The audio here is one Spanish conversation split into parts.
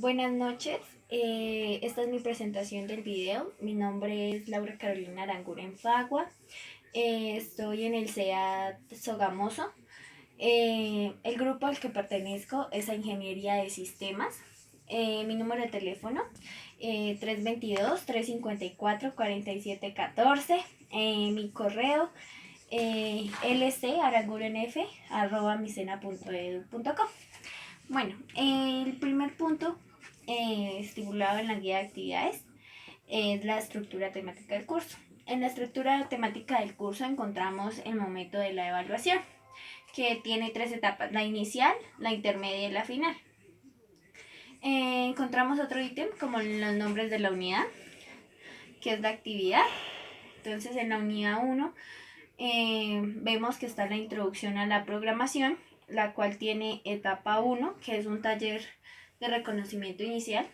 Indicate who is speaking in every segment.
Speaker 1: Buenas noches, esta es mi presentación del video. Mi nombre es Laura Carolina Aranguren Fagua. Estoy en el CEA Sogamoso. El grupo al que pertenezco es a Ingeniería de Sistemas. Mi número de teléfono 322-354-4714. Mi correo lcarangurenf@micena.edu.co. Bueno, el primer punto estipulado en la guía de actividades es la estructura temática del curso. En la estructura temática del curso encontramos el momento de la evaluación, que tiene tres etapas: la inicial, la intermedia y la final. Encontramos otro ítem como los nombres de la unidad, que es la actividad. Entonces, en la unidad 1 vemos que está la introducción a la programación, la cual tiene etapa 1, que es un taller de reconocimiento inicial.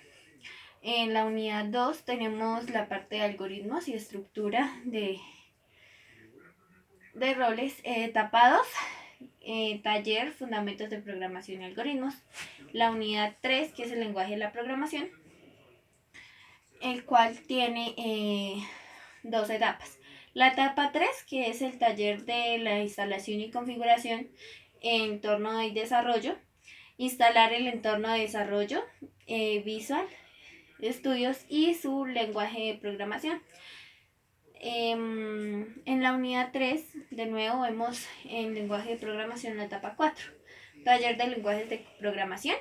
Speaker 1: En la unidad 2 tenemos la parte de algoritmos y estructura de roles. Etapa 2, taller fundamentos de programación y algoritmos. La unidad 3, que es el lenguaje de la programación, el cual tiene dos etapas. La etapa 3, que es el taller de la instalación y configuración en entorno de desarrollo, instalar el entorno de desarrollo, Visual Studios y su lenguaje de programación. En la unidad 3, de nuevo, vemos el lenguaje de programación en la etapa 4, taller de lenguajes de programación,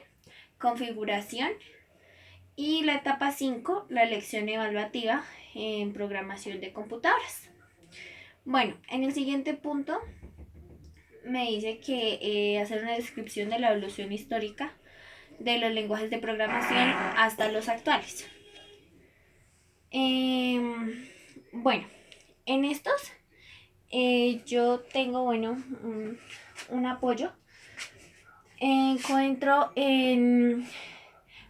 Speaker 1: configuración, y la etapa 5, la lección evaluativa en programación de computadoras. Bueno, en el siguiente punto me dice que hacer una descripción de la evolución histórica de los lenguajes de programación hasta los actuales. Bueno, en estos yo tengo, un apoyo. Encuentro en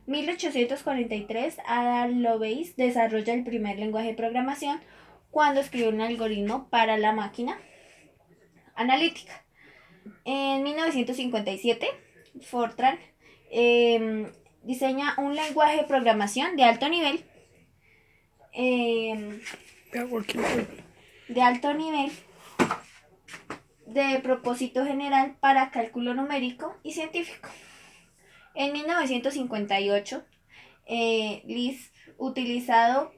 Speaker 1: 1843 Ada Lovelace desarrolla el primer lenguaje de programación cuando escribió un algoritmo para la máquina analítica. En 1957, Fortran diseña un lenguaje de programación de alto nivel, de propósito general para cálculo numérico y científico. En 1958, Lisp, utilizado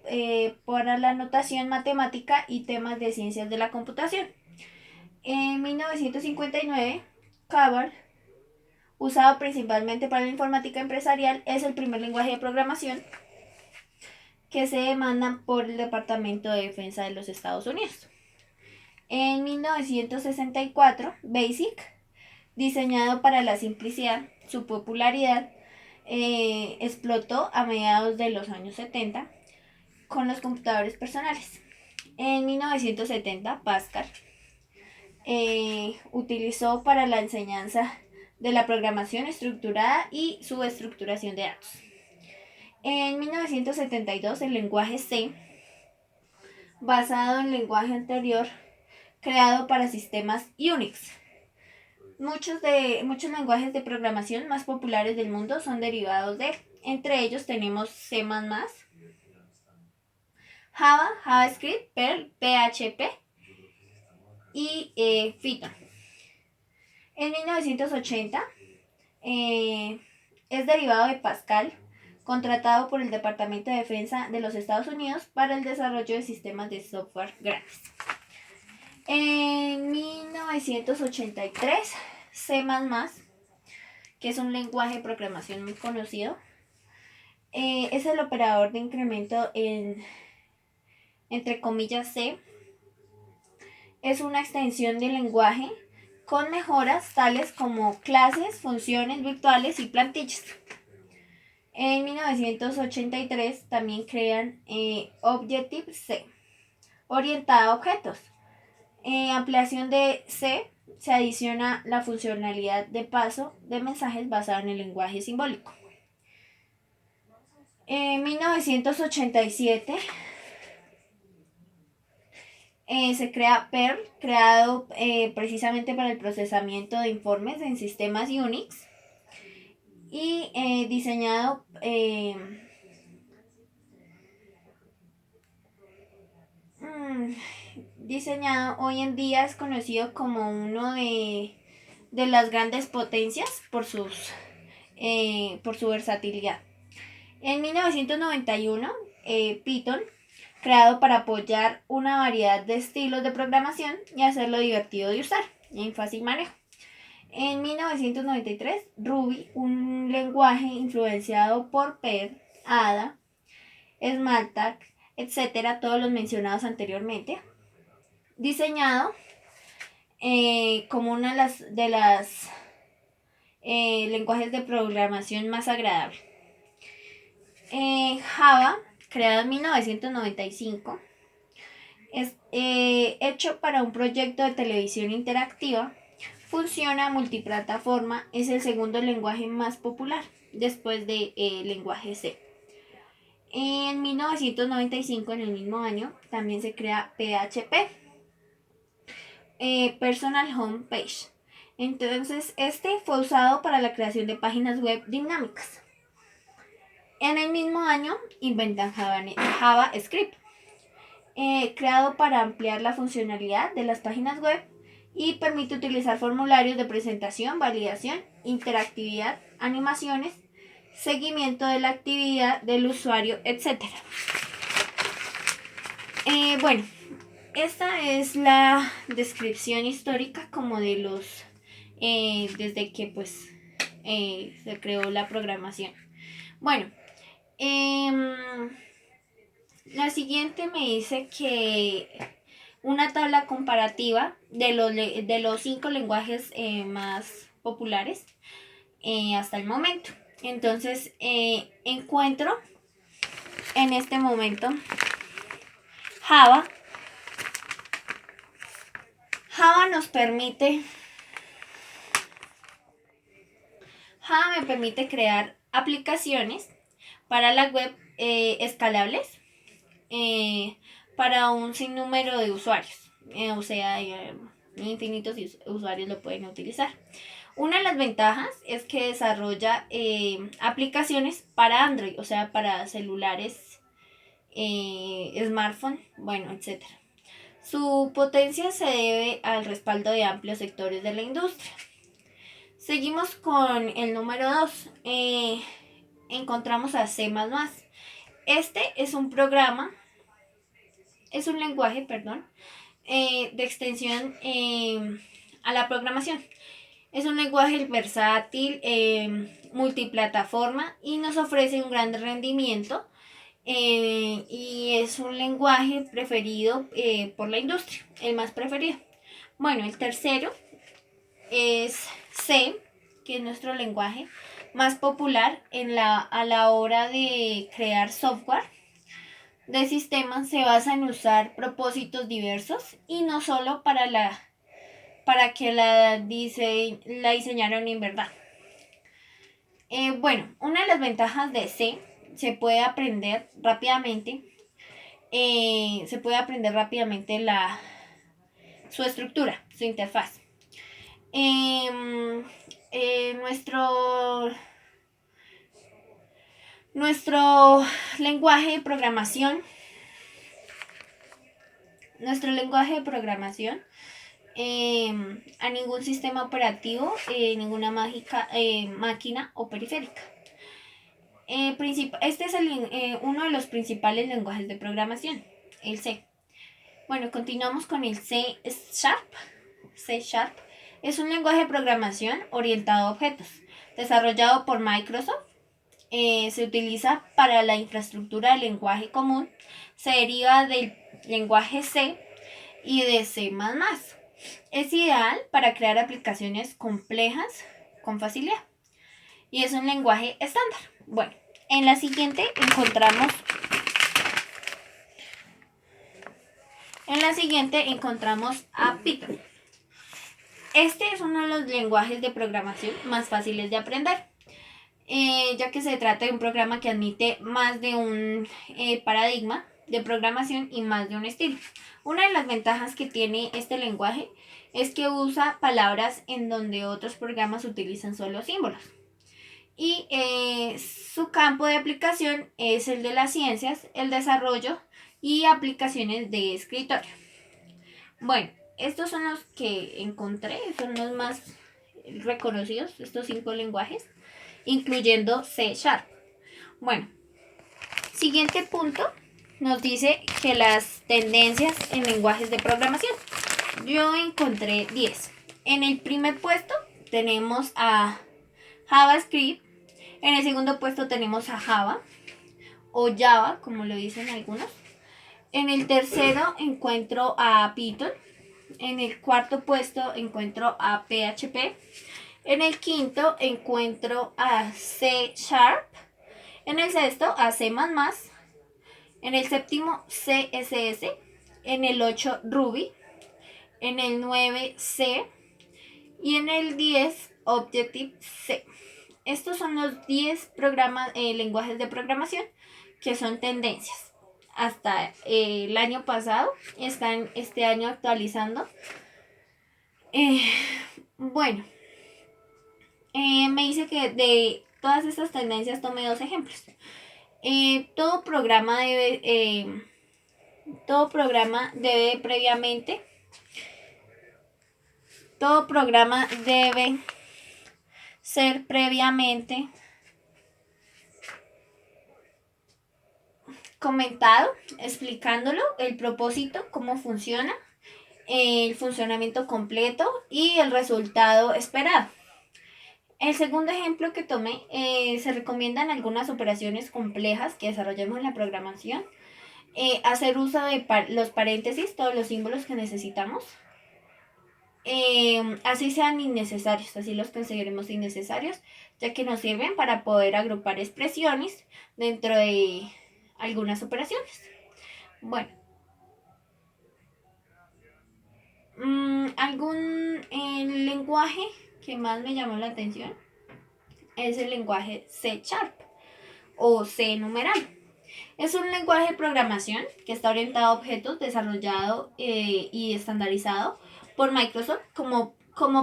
Speaker 1: para la notación matemática y temas de ciencias de la computación. En 1959, CABAL, usado principalmente para la informática empresarial, es el primer lenguaje de programación que se demanda por el Departamento de Defensa de los Estados Unidos. En 1964, BASIC, diseñado para la simplicidad, su popularidad explotó a mediados de los años 70 con los computadores personales. En 1970, Pascal utilizó para la enseñanza de la programación estructurada y subestructuración de datos. En 1972, el lenguaje C, basado en el lenguaje anterior creado para sistemas Unix. Muchos lenguajes de programación más populares del mundo son derivados de él. Entre ellos tenemos C++, Java, JavaScript, Perl, PHP y Python. En 1980 es derivado de Pascal, contratado por el Departamento de Defensa de los Estados Unidos para el desarrollo de sistemas de software grandes. En 1983, C++, que es un lenguaje de programación muy conocido, es el operador de incremento entre comillas C. Es una extensión del lenguaje con mejoras tales como clases, funciones virtuales y plantillas. En 1983 también crean Objective-C, orientada a objetos. Ampliación de C, se adiciona la funcionalidad de paso de mensajes basada en el lenguaje simbólico. En 1987 se crea Perl, creado precisamente para el procesamiento de informes en sistemas Unix y diseñado diseñado hoy en día es conocido como uno de las grandes potencias por su versatilidad. En 1991, Python, creado para apoyar una variedad de estilos de programación y hacerlo divertido de usar y en fácil manejo. En 1993, Ruby, un lenguaje influenciado por Perl, Ada, Smalltalk, etcétera, todos los mencionados anteriormente, diseñado como una de las lenguajes de programación más agradable. Java, creado en 1995, es hecho para un proyecto de televisión interactiva, funciona multiplataforma, es el segundo lenguaje más popular después del lenguaje C. En 1995, en el mismo año, también se crea PHP, Personal Home Page. Entonces, este fue usado para la creación de páginas web dinámicas. En el mismo año, inventan JavaScript, creado para ampliar la funcionalidad de las páginas web y permite utilizar formularios de presentación, validación, interactividad, animaciones, seguimiento de la actividad del usuario, etc. Bueno, esta es la descripción histórica como de los desde que pues se creó la programación. Bueno, la siguiente me dice que una tabla comparativa de los 5 lenguajes más populares hasta el momento. Entonces encuentro en este momento Java. Java me permite crear aplicaciones para la web escalables para un sinnúmero de usuarios. O sea, infinitos usuarios lo pueden utilizar. Una de las ventajas es que desarrolla aplicaciones para Android, o sea, para celulares, smartphone, bueno, etc. Su potencia se debe al respaldo de amplios sectores de la industria. Seguimos con el número 2. Encontramos a C++. Este es un lenguaje, de extensión a la programación. Es un lenguaje versátil, multiplataforma y nos ofrece un gran rendimiento. Y es un lenguaje preferido por la industria, el más preferido. Bueno, el tercero es C, que es nuestro lenguaje más popular a la hora de crear software de sistemas. Se basa en usar propósitos diversos y no solo para que la diseñaron en verdad. Bueno, una de las ventajas de C, se puede aprender rápidamente su estructura, su interfaz. Nuestro lenguaje de programación a ningún sistema operativo, ninguna máquina o periférica. Este es uno de los principales lenguajes de programación, el C. Bueno, continuamos con el C Sharp. C Sharp es un lenguaje de programación orientado a objetos, desarrollado por Microsoft. Se utiliza para la infraestructura del lenguaje común. Se deriva del lenguaje C y de C++. Es ideal para crear aplicaciones complejas con facilidad. Y es un lenguaje estándar. Bueno, en la siguiente encontramos a Python. Este es uno de los lenguajes de programación más fáciles de aprender, ya que se trata de un programa que admite más de un paradigma de programación y más de un estilo. Una de las ventajas que tiene este lenguaje es que usa palabras en donde otros programas utilizan solo símbolos. Y su su campo de aplicación es el de las ciencias, el desarrollo y aplicaciones de escritorio. Bueno, estos son los que encontré, son los más reconocidos, estos 5 lenguajes, incluyendo C Sharp. Bueno, siguiente punto nos dice que las tendencias en lenguajes de programación. Yo encontré 10. En el primer puesto tenemos a JavaScript. En el segundo puesto tenemos a Java o Java, como lo dicen algunos. En el tercero encuentro a Python. En el cuarto puesto encuentro a PHP. En el quinto encuentro a C Sharp. En el sexto a C++. En el séptimo CSS. En el 8 Ruby. En el 9 C. Y en el 10 Objective-C. Estos son los 10 lenguajes de programación que son tendencias. Hasta el año pasado, están este año actualizando. Bueno, me dice que de todas estas tendencias tomé 2 ejemplos. Todo programa debe ser previamente comentado, explicándolo, el propósito, cómo funciona, el funcionamiento completo y el resultado esperado. El segundo ejemplo que tomé, se recomiendan algunas operaciones complejas que desarrollemos en la programación, hacer uso de los paréntesis, todos los símbolos que necesitamos, así sean innecesarios, así los consideremos innecesarios, ya que nos sirven para poder agrupar expresiones dentro de algunas operaciones. Bueno, algún lenguaje que más me llamó la atención es el lenguaje C Sharp o C numeral. Es un lenguaje de programación que está orientado a objetos, desarrollado y estandarizado por Microsoft como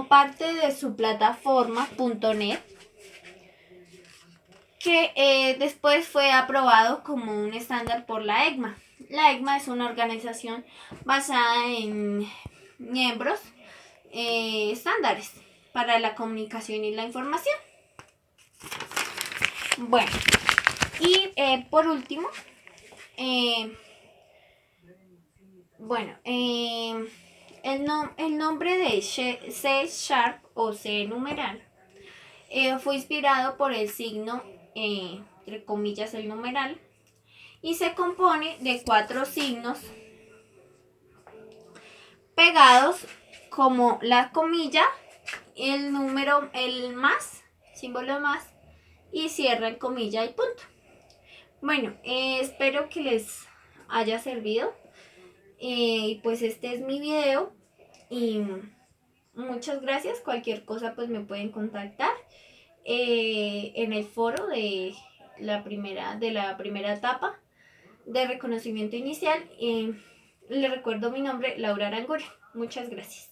Speaker 1: parte de su plataforma .NET, que después fue aprobado como un estándar por la ECMA. La ECMA es una organización basada en miembros estándares para la comunicación y la información. Bueno, y por último, el nombre de C Sharp o C numeral fue inspirado por el signo, entre comillas, el numeral, y se compone de 4 signos pegados como la comilla, el número, el más, símbolo más, y cierra en comilla y punto. Bueno, espero que les haya servido. Pues este es mi video y muchas gracias. Cualquier cosa pues me pueden contactar en el foro de la primera etapa de reconocimiento inicial. Les recuerdo mi nombre, Laura Aranguren. Muchas gracias.